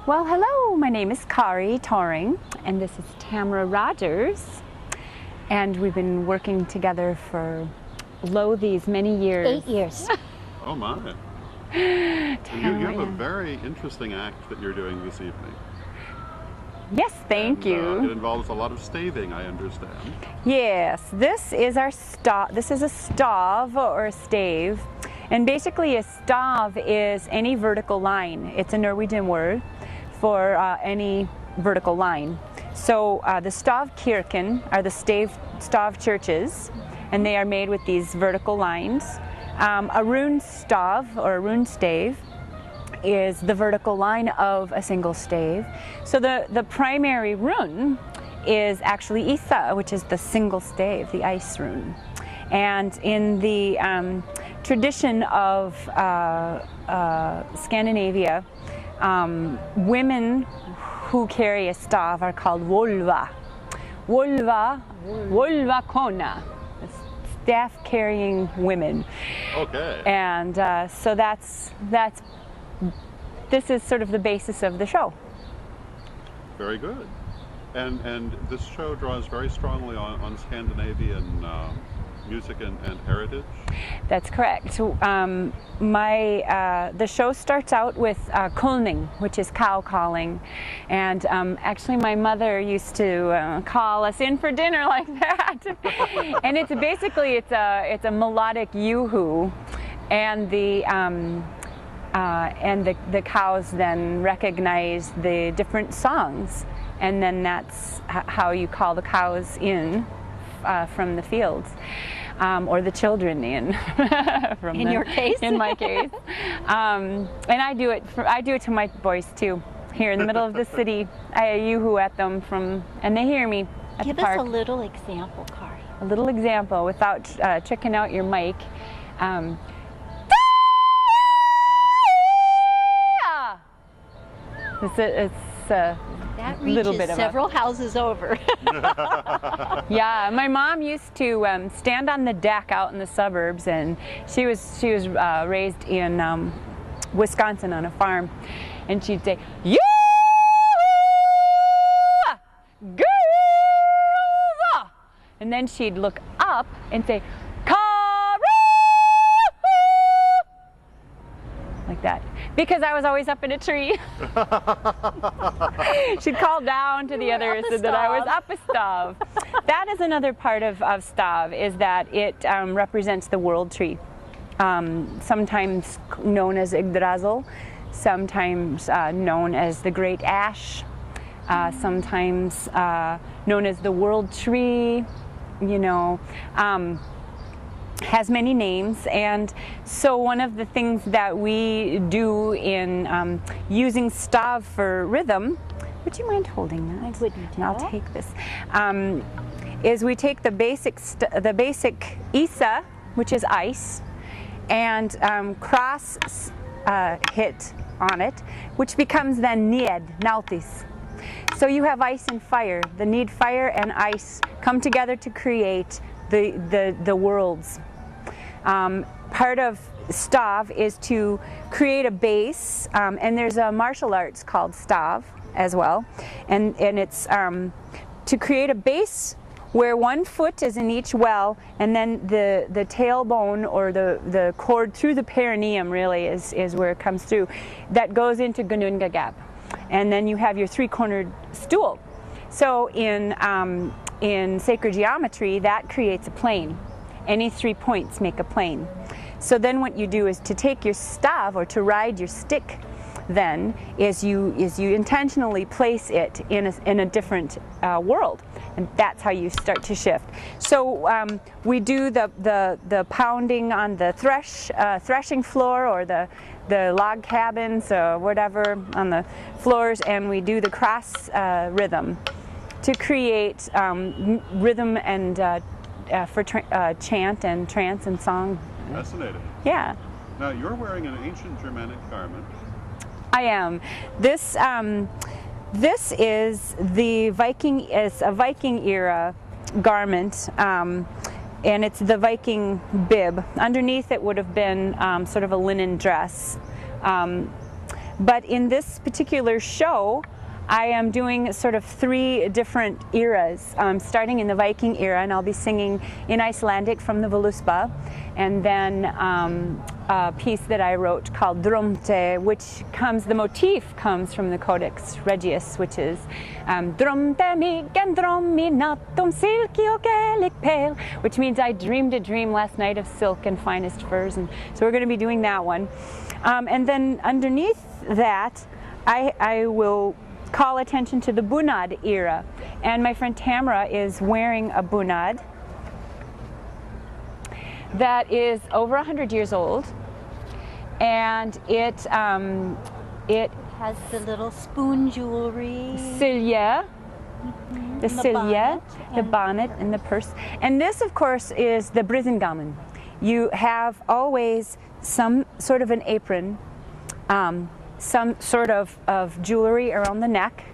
Well, hello, my name is Kari Tauring, and this is Tamara Rogers, and we've been working together for these many years. 8 years. Oh my. You have a very interesting act that you're doing this evening. Yes, thank you. It involves a lot of staving, I understand. Yes, this is our this is a stav or a stave, and basically a stav is any vertical line. It's a Norwegian word for any vertical line. So the stavkirken are the stav churches, and they are made with these vertical lines. A rune stav or a rune stave is the vertical line of a single stave. So the primary rune is actually Isa, which is the single stave, the ice rune. And in the tradition of Scandinavia, women who carry a stav are called volva. Volva kona. Staff-carrying women. Okay. And so this is sort of the basis of the show. Very good. And this show draws very strongly on Scandinavian music and heritage? That's correct. So, the show starts out with kulning, which is cow calling, and actually my mother used to call us in for dinner like that. And it's basically it's a melodic yoo-hoo, and the cows then recognize the different songs, and then that's how you call the cows in from the fields, or the children in. In your case? In my case. And I do it to my boys too. Here in the middle of the city, I yoo-hoo at them and they hear me at the park. Give us a little example, Kari. A little example without checking out your mic. That little reaches bit of several houses over. Yeah, my mom used to stand on the deck out in the suburbs, and she was raised in Wisconsin on a farm, and she'd say, "Yeah, girls!" And then she'd look up and say, like that, because I was always up in a tree. She'd call down to the others that I was up a stav. That is another part of stav, is that it represents the world tree, sometimes known as Yggdrasil, sometimes known as the Great Ash, sometimes known as the world tree, you know. Has many names, and so one of the things that we do in using stav for rhythm, would you mind holding that? I wouldn't. And I'll take this. Is we take the basic Isa, which is ice, and cross hit on it, which becomes then Nied, Nautis. So you have ice and fire. The need fire and ice come together to create the worlds. Part of stav is to create a base, and there's a martial arts called stav as well, and it's to create a base where one foot is in each well, and then the tailbone or the cord through the perineum really is where it comes through, that goes into Gununga gap, and then you have your three-cornered stool. So in sacred geometry, that creates a plane. Any 3 points make a plane. So then what you do is to take your stav, or to ride your stick, then is you intentionally place it in a different world, and that's how you start to shift. So we do the pounding on the threshing floor, or the log cabins, or whatever on the floors, and we do the cross rhythm to create rhythm and for chant and trance and song. Fascinating. Yeah. Now you're wearing an ancient Germanic garment. I am. This is the Viking. It's a Viking era garment, and it's the Viking bib. Underneath it would have been sort of a linen dress. But in this particular show, I am doing sort of 3 different eras, starting in the Viking era, and I'll be singing in Icelandic from the Voluspa, and then a piece that I wrote called Dromte, which the motif comes from the Codex Regius, which is Dromte mig en dröm i natt om silke och ärlig pale, which means I dreamed a dream last night of silk and finest furs, and so we're going to be doing that one. And then underneath that, I will call attention to the bunad era, and my friend Tamara is wearing a bunad that is over 100 years old, and it Has the little spoon jewelry. cilia, the cilia, bonnet, the bonnet, and the purse. And this, of course, is the brisingamen. You have always some sort of an apron, some sort of jewelry around the neck,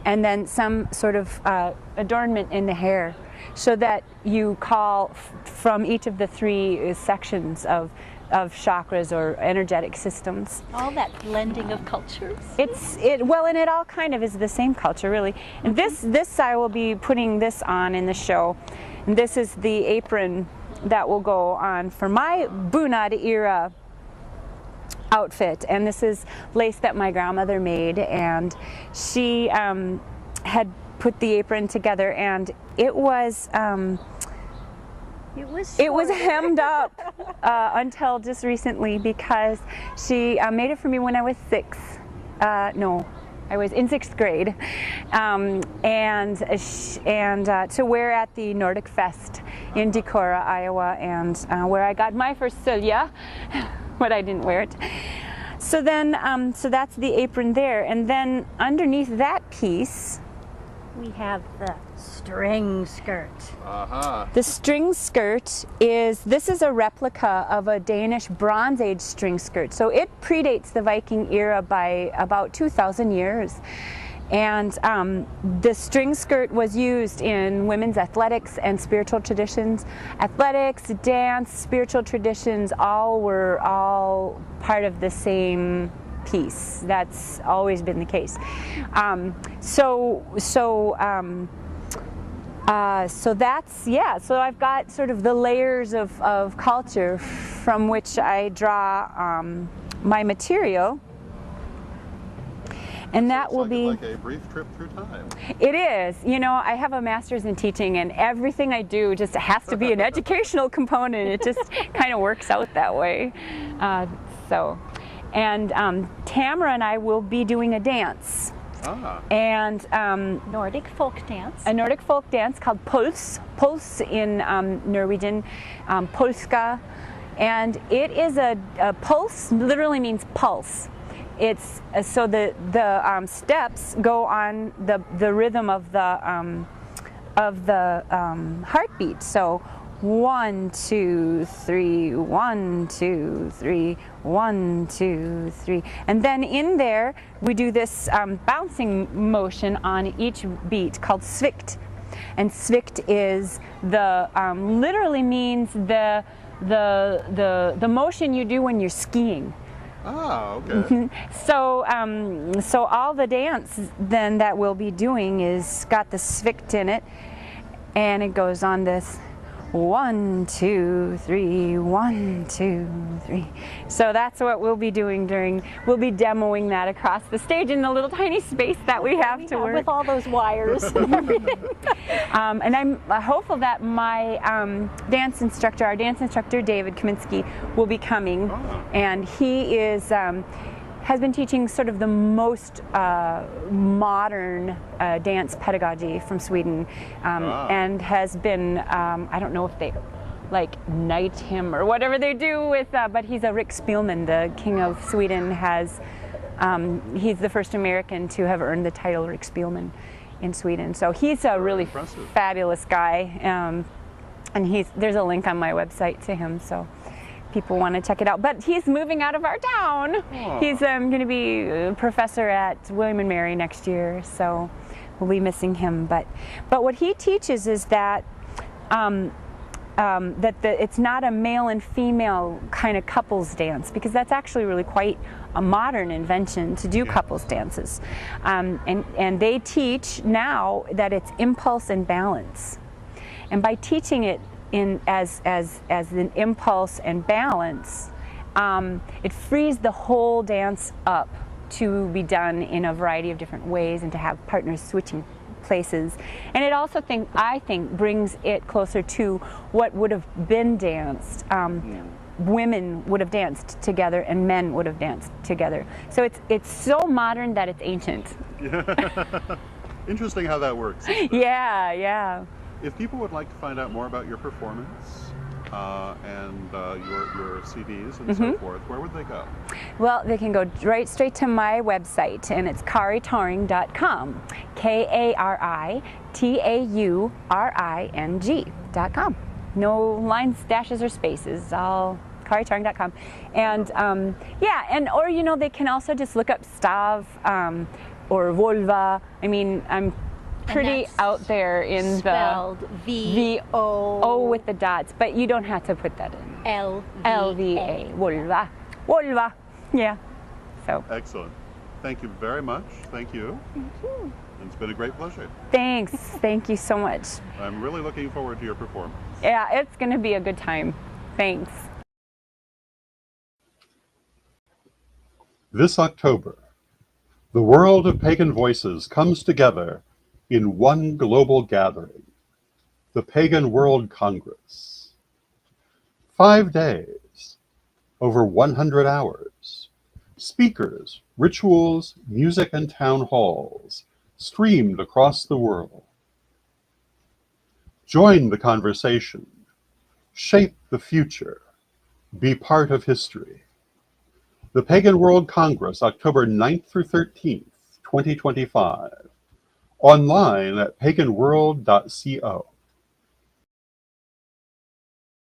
and then some sort of adornment in the hair, so that you call from each of the 3 sections of chakras or energetic systems. All that blending of cultures. Well, and it all kind of is the same culture, really. And this I will be putting this on in the show, and this is the apron that will go on for my bunad era outfit, and this is lace that my grandmother made, and she had put the apron together, and it was hemmed up until just recently, because she made it for me when I was 6. No, I was in 6th grade, and to wear at the Nordic Fest in Decorah, Iowa, and where I got my first silja, but I didn't wear it. So then, so that's the apron there, and then underneath that piece, We have the string skirt. the string skirt this is a replica of a Danish Bronze Age string skirt. So it predates the Viking era by about 2,000 years. And the string skirt was used in women's athletics and spiritual traditions. Athletics, dance, spiritual traditions, were all part of the same piece. That's always been the case. So that's, yeah, so I've got sort of the layers of culture from which I draw my material. And that will be like a brief trip through time. It is. You know, I have a master's in teaching, and everything I do just has to be an educational component. It just kind of works out that way. And Tamara and I will be doing a dance. And Nordic folk dance. a Nordic folk dance called Puls in Norwegian, Polska, and it is a pulse. Literally means pulse. It's so the steps go on the rhythm of the heartbeat. So 1, 2, 3, 1, 2, 3, 1, 2, 3, and then in there we do this bouncing motion on each beat called svikt, and svikt is literally means the motion you do when you're skiing. Okay. So all the dance then that we'll be doing is got the svikt in it, and it goes on this 1, 2, 3, 1, 2, 3. So that's what we'll be doing we'll be demoing that across the stage in the little tiny space that we have to work with all those wires and everything. And I'm hopeful that my our dance instructor David Kaminsky will be coming, and he has been teaching sort of the most modern dance pedagogy from Sweden, and has been, I don't know if they like knight him or whatever they do with, but he's a Rick Spielman, the King of Sweden, he's the first American to have earned the title Rick Spielman in Sweden. So he's a really fabulous guy, and there's a link on my website to him, so people want to check it out. But he's moving out of our town. He's going to be a professor at William and Mary next year, so we'll be missing him. But what he teaches is that it's not a male and female kind of couples dance, because that's actually really quite a modern invention to do couples dances. And they teach now that it's impulse and balance. And by teaching it as an impulse and balance, it frees the whole dance up to be done in a variety of different ways and to have partners switching places. And it also, I think, brings it closer to what would have been danced. Women would have danced together and men would have danced together. So it's so modern that it's ancient. Interesting how that works. Yeah, yeah. If people would like to find out more about your performance and your CDs and so forth, where would they go? Well, they can go right straight to my website, and it's karitauring.com. KARITAURING.com. No lines, dashes, or spaces. All karitauring.com. And yeah, and or they can also just look up stav or volva. I mean, I'm pretty out there in spelled the O with the dots, but you don't have to put that in. LVA, vulva, vulva, yeah. So excellent. Thank you very much. Thank you. It's been a great pleasure. Thanks. Thank you so much. I'm really looking forward to your performance. Yeah, it's going to be a good time. Thanks. This October, the world of pagan voices comes together in one global gathering, the Pagan World Congress. 5 days, over 100 hours, speakers, rituals, music, and town halls streamed across the world. Join the conversation, shape the future, be part of history. The Pagan World Congress, October 9th through 13th, 2025. Online at paganworld.co.